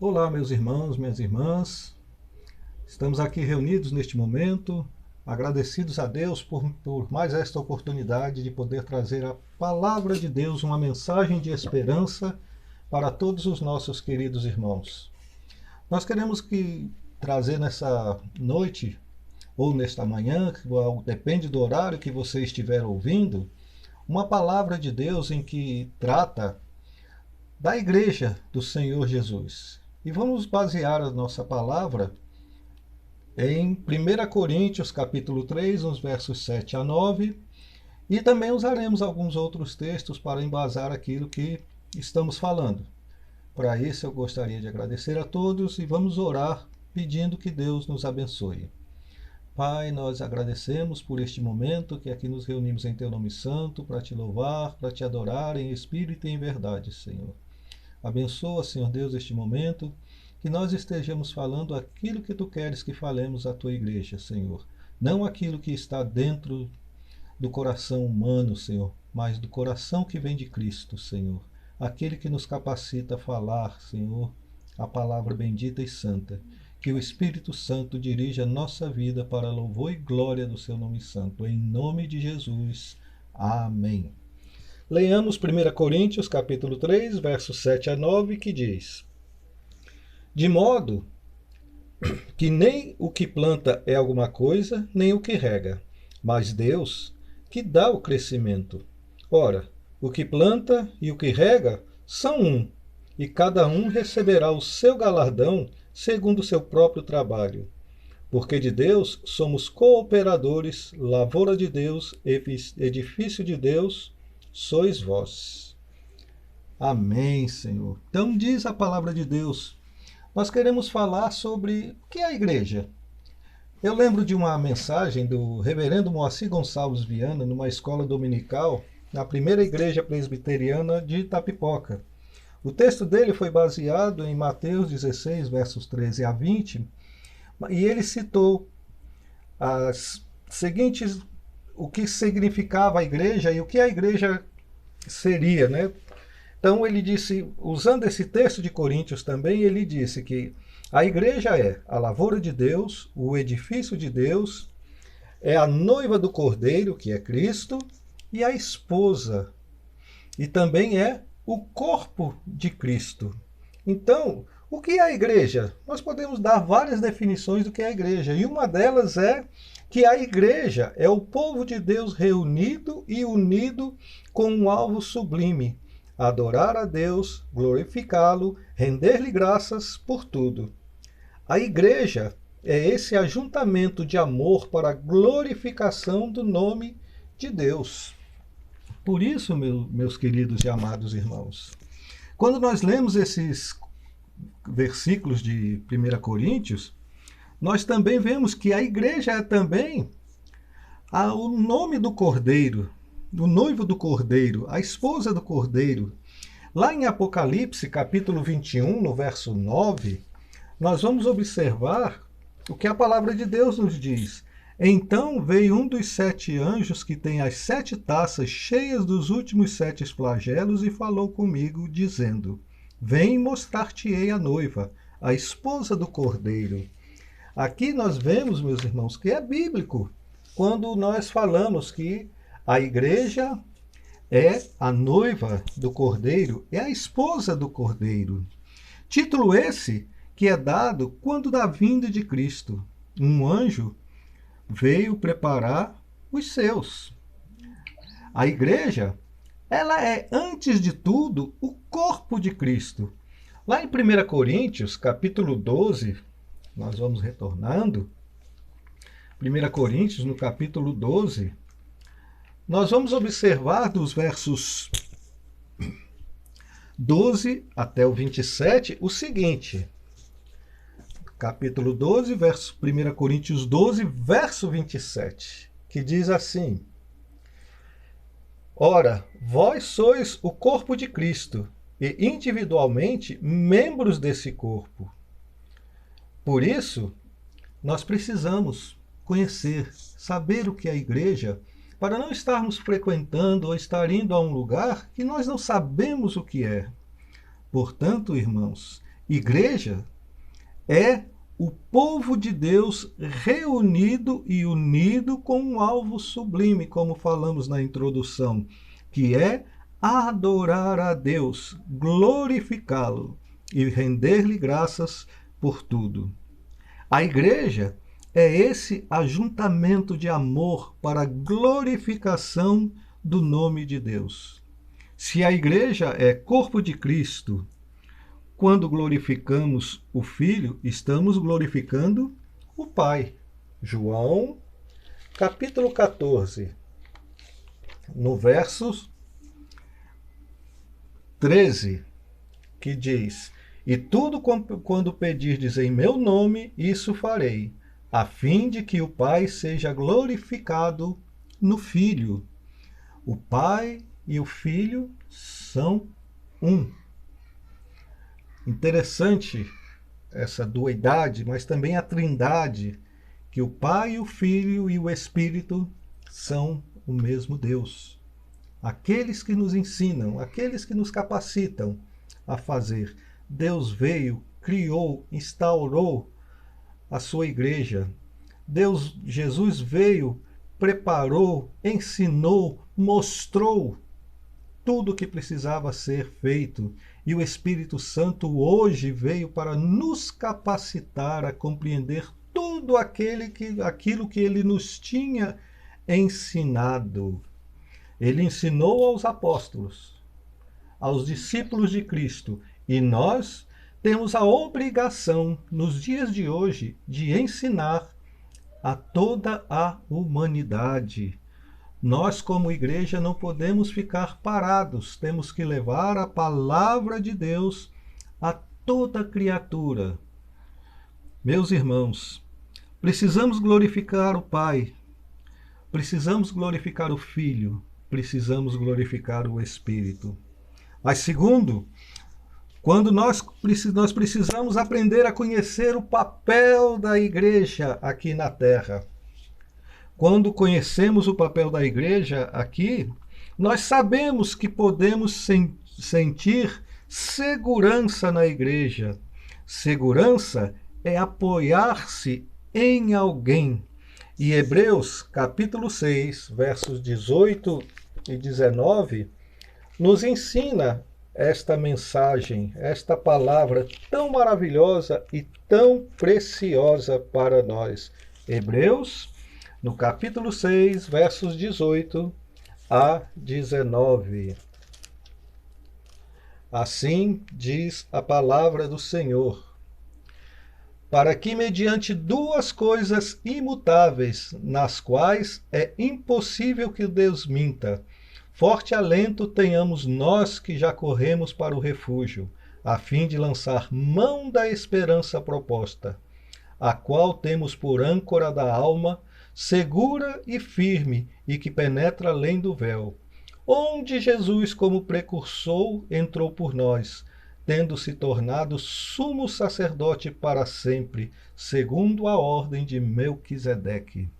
Olá, meus irmãos, minhas irmãs. Estamos aqui reunidos neste momento, agradecidos a Deus por mais esta oportunidade de poder trazer a palavra de Deus, uma mensagem de esperança para todos os nossos queridos irmãos. Nós queremos trazer nessa noite, ou nesta manhã, depende do horário que você estiver ouvindo, uma palavra de Deus em que trata da Igreja do Senhor Jesus. E vamos basear a nossa palavra em 1 Coríntios capítulo 3, nos versos 7 a 9, e também usaremos alguns outros textos para embasar aquilo que estamos falando. Para isso eu gostaria de agradecer a todos e vamos orar pedindo que Deus nos abençoe. Pai, nós agradecemos por este momento que aqui nos reunimos em Teu nome santo para Te louvar, para Te adorar em espírito e em verdade, Senhor. Abençoa, Senhor Deus, este momento, que nós estejamos falando aquilo que Tu queres que falemos à Tua igreja, Senhor. Não aquilo que está dentro do coração humano, Senhor, mas do coração que vem de Cristo, Senhor. Aquele que nos capacita a falar, Senhor, a palavra bendita e santa. Que o Espírito Santo dirija a nossa vida para louvor e glória do Seu nome santo. Em nome de Jesus. Amém. Leiamos 1 Coríntios capítulo 3, versos 7 a 9, que diz: De modo que nem o que planta é alguma coisa, nem o que rega, mas Deus que dá o crescimento. Ora, o que planta e o que rega são um, e cada um receberá o seu galardão segundo o seu próprio trabalho. Porque de Deus somos cooperadores, lavoura de Deus, edifício de Deus, sois vós. Amém, Senhor. Então diz a palavra de Deus. Nós queremos falar sobre o que é a igreja. Eu lembro de uma mensagem do reverendo Moacir Gonçalves Viana, numa escola dominical, na primeira igreja presbiteriana de Itapipoca. O texto dele foi baseado em Mateus 16, versos 13 a 20, e ele citou as seguintes, o que significava a igreja e o que a igreja seria, né? Então ele disse, usando esse texto de Coríntios também, ele disse que a igreja é a lavoura de Deus, o edifício de Deus, é a noiva do Cordeiro, que é Cristo, e a esposa. E também é o corpo de Cristo. Então, o que é a igreja? Nós podemos dar várias definições do que é a igreja, e uma delas é que a igreja é o povo de Deus reunido e unido com um alvo sublime: adorar a Deus, glorificá-lo, render-lhe graças por tudo. A igreja é esse ajuntamento de amor para a glorificação do nome de Deus. Por isso, meus queridos e amados irmãos, quando nós lemos esses versículos de 1 Coríntios, nós também vemos que a igreja é também o nome do Cordeiro, do noivo do Cordeiro, a esposa do Cordeiro. Lá em Apocalipse, capítulo 21, no verso 9, nós vamos observar o que a palavra de Deus nos diz. Então veio um dos 7 anjos que tem as 7 taças cheias dos últimos 7 flagelos e falou comigo, dizendo: Vem mostrar-te-ei a noiva, a esposa do Cordeiro. Aqui nós vemos, meus irmãos, que é bíblico, quando nós falamos que a igreja é a noiva do Cordeiro, é a esposa do Cordeiro. Título esse que é dado quando da vinda de Cristo. Um anjo veio preparar os seus. A igreja, ela é, antes de tudo, o corpo de Cristo. Lá em 1 Coríntios, capítulo 12, nós vamos retornando. 1 Coríntios, no capítulo 12, nós vamos observar dos versos 12 até o 27 o seguinte. Capítulo 12, 1 Coríntios 12, verso 27, que diz assim: Ora, vós sois o corpo de Cristo, e individualmente membros desse corpo. Por isso, nós precisamos conhecer, saber o que é a igreja, para não estarmos frequentando ou estar indo a um lugar que nós não sabemos o que é. Portanto, irmãos, Igreja é o povo de Deus reunido e unido com um alvo sublime, como falamos na introdução, que é adorar a Deus, glorificá-lo e render-lhe graças por tudo. A igreja é esse ajuntamento de amor para a glorificação do nome de Deus. Se a igreja é corpo de Cristo, quando glorificamos o Filho, estamos glorificando o Pai. João, capítulo 14, no verso 13, que diz: E tudo quando pedirdes em meu nome, isso farei, a fim de que o Pai seja glorificado no Filho. O Pai e o Filho são um. Interessante essa dualidade, mas também a trindade, que o Pai, o Filho e o Espírito são o mesmo Deus. Aqueles que nos ensinam, aqueles que nos capacitam a fazer. Deus veio, criou, instaurou a sua igreja. Jesus veio, preparou, ensinou, mostrou tudo o que precisava ser feito. E o Espírito Santo hoje veio para nos capacitar a compreender tudo aquilo que ele nos tinha ensinado. Ele ensinou aos apóstolos, aos discípulos de Cristo, e nós temos a obrigação, nos dias de hoje, de ensinar a toda a humanidade. Nós, como igreja, não podemos ficar parados, temos que levar a palavra de Deus a toda criatura. Meus irmãos, precisamos glorificar o Pai, precisamos glorificar o Filho, precisamos glorificar o Espírito. Mas segundo, quando nós precisamos aprender a conhecer o papel da igreja aqui na Terra. Quando conhecemos o papel da igreja aqui, nós sabemos que podemos sentir segurança na igreja. Segurança é apoiar-se em alguém. E Hebreus, capítulo 6, versos 18 e 19, nos ensina esta mensagem, esta palavra tão maravilhosa e tão preciosa para nós. Hebreus, no capítulo 6, versos 18 a 19. Assim diz a palavra do Senhor: para que, mediante duas coisas imutáveis, nas quais é impossível que Deus minta, forte alento tenhamos nós que já corremos para o refúgio, a fim de lançar mão da esperança proposta, a qual temos por âncora da alma, segura e firme, e que penetra além do véu, onde Jesus, como precursor, entrou por nós, tendo se tornado sumo sacerdote para sempre, segundo a ordem de Melquisedeque.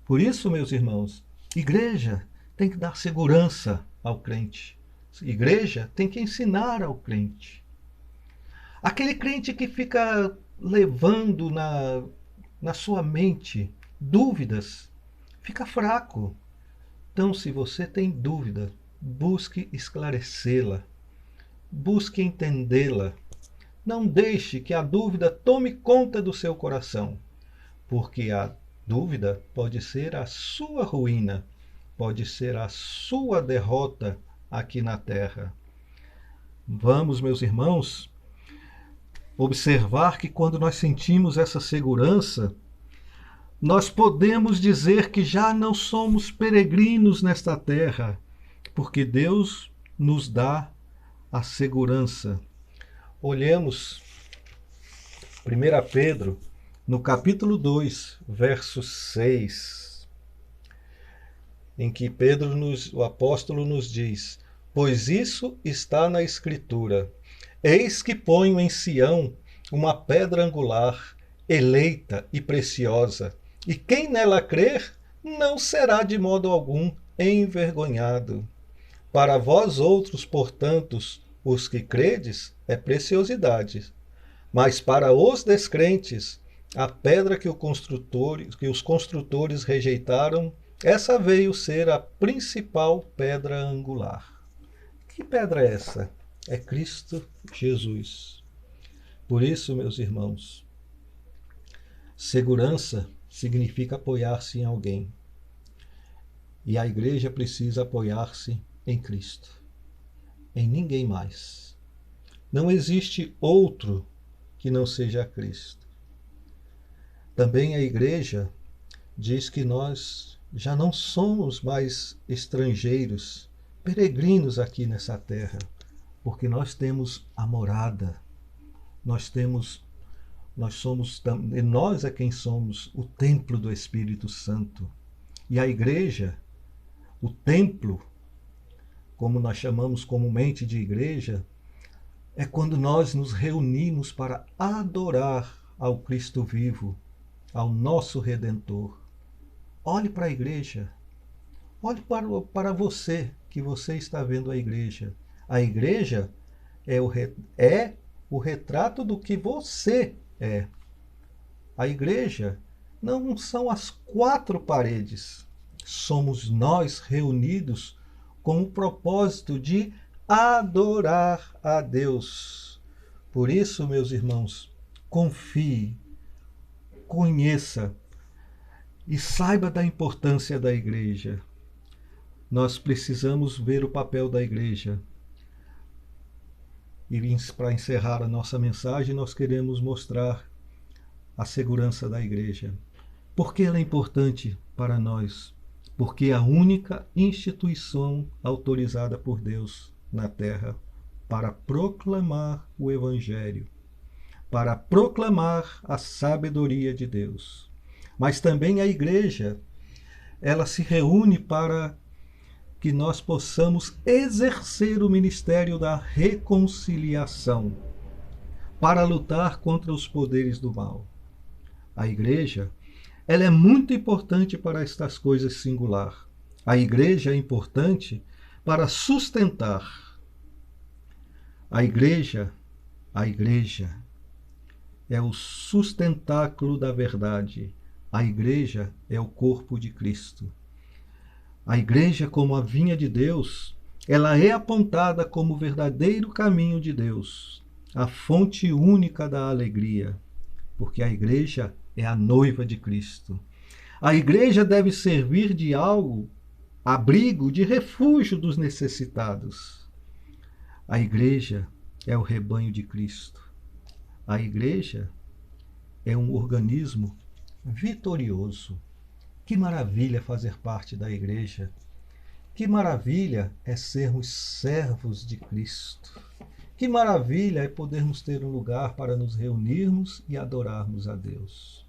Por isso, meus irmãos, igreja tem que dar segurança ao crente. Igreja tem que ensinar ao crente. Aquele crente que fica levando na sua mente dúvidas, fica fraco. Então, se você tem dúvida, busque esclarecê-la. Busque entendê-la. Não deixe que a dúvida tome conta do seu coração, porque a dúvida pode ser a sua ruína, pode ser a sua derrota aqui na terra. Vamos, meus irmãos, observar que quando nós sentimos essa segurança, nós podemos dizer que já não somos peregrinos nesta terra, porque Deus nos dá a segurança. Olhemos 1 Pedro, no capítulo 2, verso 6, em que o apóstolo nos diz: pois isso está na Escritura, eis que ponho em Sião uma pedra angular, eleita e preciosa, e quem nela crer não será de modo algum envergonhado. Para vós outros, portanto, os que credes, é preciosidade. Mas para os descrentes, a pedra que os construtores rejeitaram, essa veio ser a principal pedra angular. Que pedra é essa? É Cristo Jesus. Por isso, meus irmãos, segurança significa apoiar-se em alguém. E a igreja precisa apoiar-se em Cristo, em ninguém mais. Não existe outro que não seja Cristo. Também a igreja diz que nós já não somos mais estrangeiros, peregrinos aqui nessa terra, porque nós temos a morada, nós é quem somos o templo do Espírito Santo. E a igreja, o templo, como nós chamamos comumente de igreja, é quando nós nos reunimos para adorar ao Cristo vivo, ao nosso Redentor. Olhe para a igreja. Olhe para você, que você está vendo a igreja. A igreja é o retrato do que você é. A igreja não são as quatro paredes. Somos nós reunidos com o propósito de adorar a Deus. Por isso, meus irmãos, confie, conheça e saiba da importância da igreja. Nós precisamos ver o papel da igreja. E para encerrar a nossa mensagem, nós queremos mostrar a segurança da igreja. Por que ela é importante para nós? Porque é a única instituição autorizada por Deus na terra para proclamar o Evangelho, para proclamar a sabedoria de Deus. Mas também a igreja, ela se reúne para que nós possamos exercer o ministério da reconciliação, para lutar contra os poderes do mal. A igreja, ela é muito importante para estas coisas singular. A igreja é importante para sustentar. A igreja é o sustentáculo da verdade. A igreja é o corpo de Cristo. A igreja, como a vinha de Deus, ela é apontada como o verdadeiro caminho de Deus, a fonte única da alegria, porque a igreja é a noiva de Cristo. A igreja deve servir de abrigo, de refúgio dos necessitados. A igreja é o rebanho de Cristo. A igreja é um organismo vitorioso. Que maravilha fazer parte da igreja. Que maravilha é sermos servos de Cristo. Que maravilha é podermos ter um lugar para nos reunirmos e adorarmos a Deus.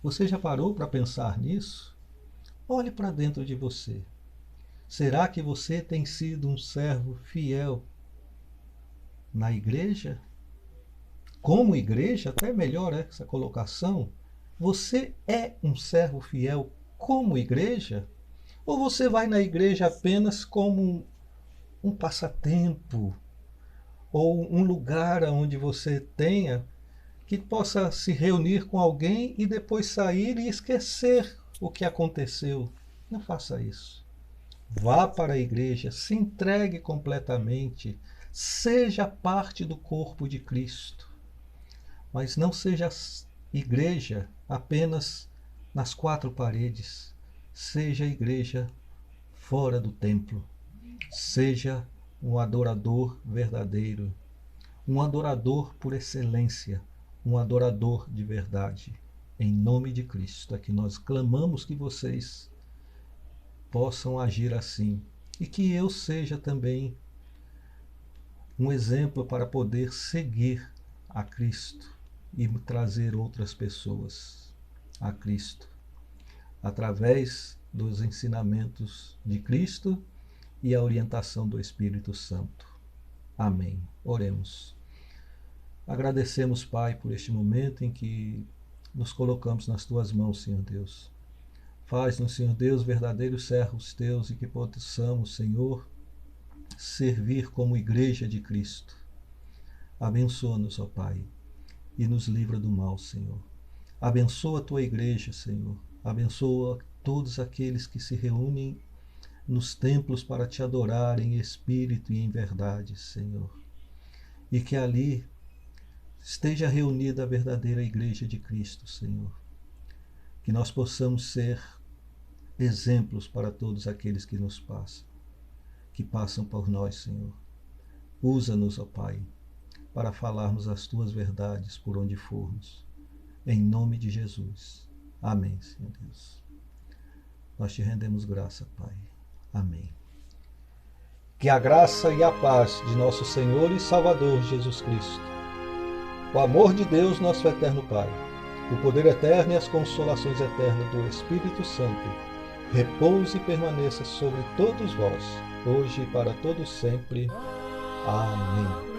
Você já parou para pensar nisso? Olhe para dentro de você. Será que você tem sido um servo fiel na igreja? Como igreja, até melhor essa colocação. Você é um servo fiel como igreja? Ou você vai na igreja apenas como um passatempo? Ou um lugar onde você tenha que possa se reunir com alguém e depois sair e esquecer o que aconteceu? Não faça isso. Vá para a igreja, se entregue completamente, seja parte do corpo de Cristo. Mas não seja igreja apenas nas quatro paredes. Seja igreja fora do templo. Seja um adorador verdadeiro, um adorador por excelência, um adorador de verdade. Em nome de Cristo é que nós clamamos que vocês possam agir assim e que eu seja também um exemplo para poder seguir a Cristo e trazer outras pessoas a Cristo através dos ensinamentos de Cristo e a orientação do Espírito Santo. Amém. Oremos. Agradecemos, Pai, por este momento em que nos colocamos nas Tuas mãos, Senhor Deus. Faz-nos, Senhor Deus, verdadeiros servos Teus e que possamos, Senhor, servir como igreja de Cristo. Abençoa-nos, ó Pai, e nos livra do mal, Senhor. Abençoa a tua igreja, Senhor. Abençoa todos aqueles que se reúnem nos templos para te adorar em espírito e em verdade, Senhor. E que ali esteja reunida a verdadeira igreja de Cristo, Senhor. Que nós possamos ser exemplos para todos aqueles que nos passam, que passam por nós, Senhor. Usa-nos, ó Pai, para falarmos as tuas verdades por onde formos. Em nome de Jesus. Amém, Senhor Deus. Nós te rendemos graça, Pai. Amém. Que a graça e a paz de nosso Senhor e Salvador Jesus Cristo, o amor de Deus, nosso eterno Pai, o poder eterno e as consolações eternas do Espírito Santo, repouse e permaneça sobre todos vós, hoje e para todos sempre. Amém.